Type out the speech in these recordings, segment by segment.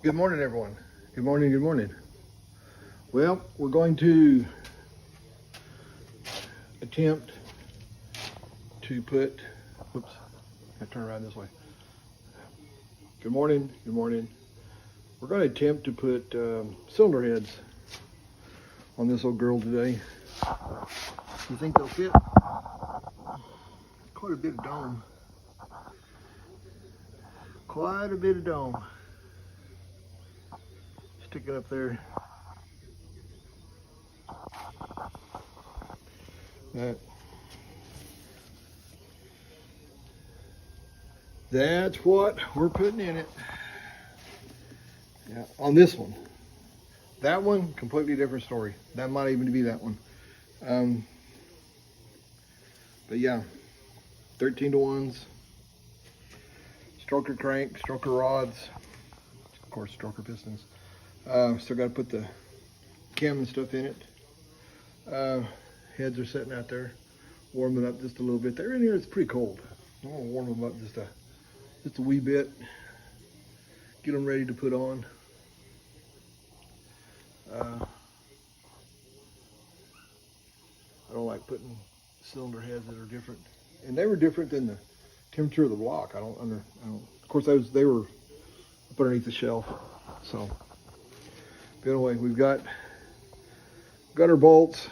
Good morning, everyone. Good morning, good morning. Well, we're going to attempt to put, whoops, I turn around this way. Good morning, good morning. We're going to attempt to put cylinder heads on this old girl today. You think they'll fit? Quite a bit of dome. Quite a bit of dome. Sticking up there. That's what we're putting in it. Yeah, on this one. That one, completely different story. That might even be that one. But yeah, 13 to 1s, stroker crank, stroker rods, of course, stroker pistons. Still got to put the cam and stuff in it. Heads are sitting out there, warming up just a little bit. They're in here, it's pretty cold. I want to warm them up just a wee bit, get them ready to put on. I don't like putting cylinder heads that are different, and they were different than the temperature of the block. Of course, they were up underneath the shelf. So, but anyway, we've got our bolts.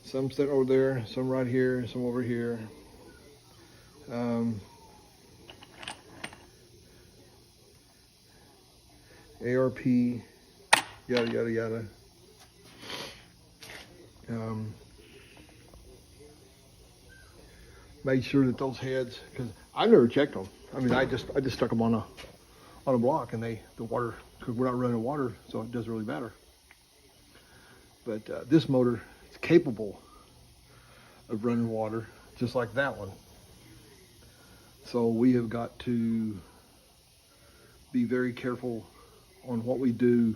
Some sitting over there, some right here, some over here. ARP, yada yada yada. Made sure that those heads, because I never checked them. I mean, I just stuck them on a block, and the water, because we're not running water, so it doesn't really matter. But this motor is capable of running water, just like that one. So we have got to be very careful on what we do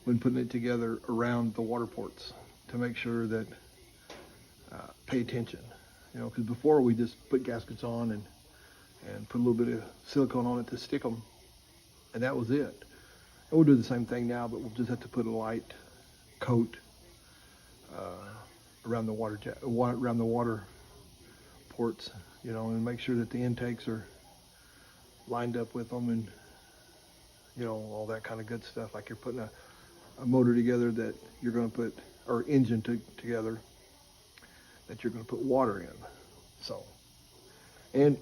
when putting it together around the water ports to make sure that pay attention. You know, because before we just put gaskets on and put a little bit of silicone on it to stick them, and that was it. And we'll do the same thing now, but we'll just have to put a light coat around the water ports, you know, and make sure that the intakes are lined up with them, and you know, all that kind of good stuff. Like you're putting a motor together that you're going to put, or engine together that you're going to put water in. So, and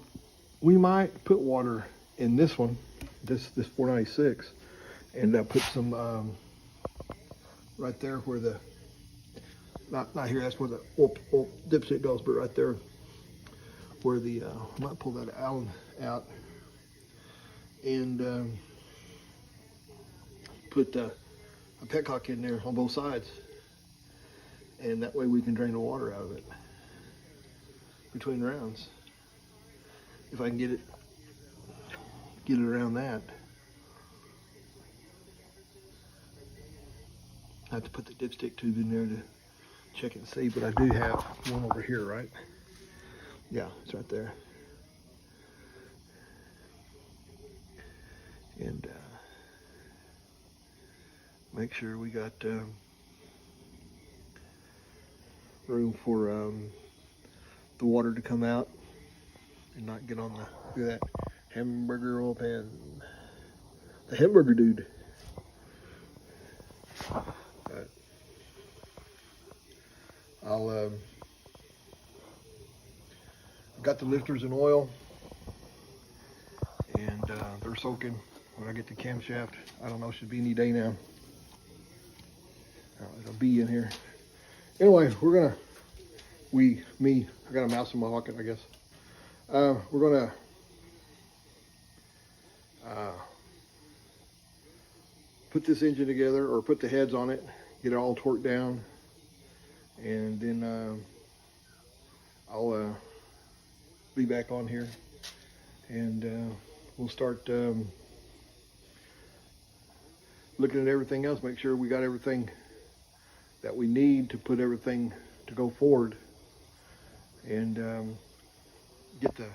we might put water in this one, this 496, and put some right there where the not here. That's where the dipstick goes, but right there where the I might pull that Allen out and put a petcock in there on both sides, and that way we can drain the water out of it between rounds. If I can get it around that. I have to put the dipstick tube in there to check it and see, but I do have one over here, right? Yeah, it's right there. And make sure we got room for the water to come out and not get on that hamburger oil pan. The hamburger dude. But I've got the lifters in oil, and they're soaking. When I get the camshaft, I don't know, should be any day now. There's a bee in here. Anyway, I got a mouse in my pocket, I guess. We're gonna put this engine together, or put the heads on it, get it all torqued down, and then I'll be back on here, and we'll start looking at everything else, make sure we got everything that we need to put everything to go forward, and get the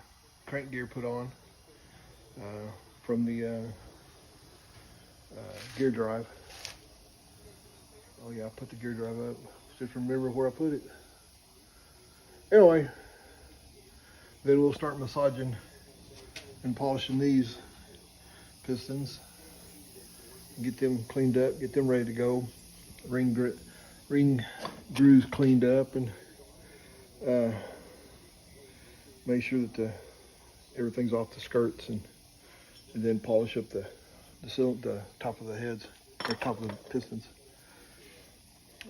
crank gear put on from the gear drive. Oh yeah, I put the gear drive up. Just remember where I put it. Anyway, then we'll start massaging and polishing these pistons. Get them cleaned up, get them ready to go. Ring grooves cleaned up, and make sure that everything's off the skirts, and then polish up the top of the heads, or top of the pistons,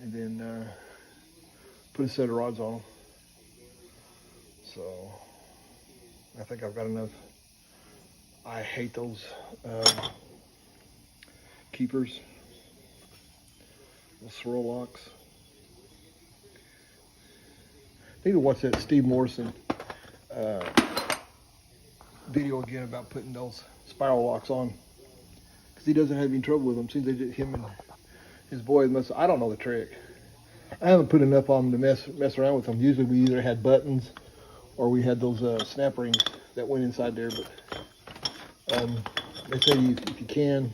and then put a set of rods on them. So I think I've got enough. I hate those keepers, the swirl locks. I need to watch that Steve Morrison video again about putting those spiral locks on, because he doesn't have any trouble with them. Seems they did, him and his boys must. I don't know the trick. I haven't put enough on them to mess around with them. Usually we either had buttons or we had those snap rings that went inside there. But they say if you can,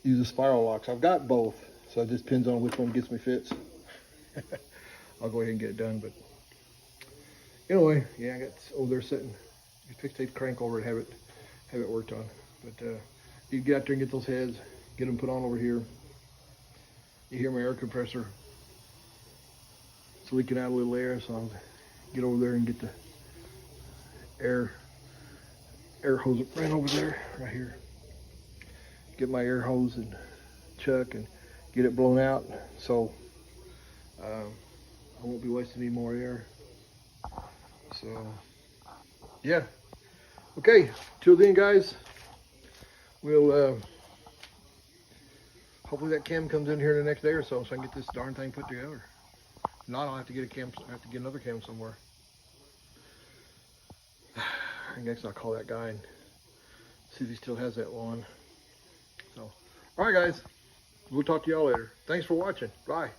use the spiral locks. I've got both, so it just depends on which one gets me fits. I'll go ahead and get it done. But anyway, yeah, I got over there sitting. You fix the crank over and have it worked on. But you get out there and get those heads, get them put on over here. You hear my air compressor. It's leaking out a little air, so I'll get over there and get the air hose right over there, right here. Get my air hose and chuck and get it blown out, so I won't be wasting any more air. So yeah, okay, till then guys, we'll hopefully that cam comes in here in the next day or so I can get this darn thing put together. If not, I'll have to get a cam. I have to get another cam somewhere. I guess I'll call that guy and see if he still has that one. So, all right, guys. We'll talk to y'all later. Thanks for watching. Bye.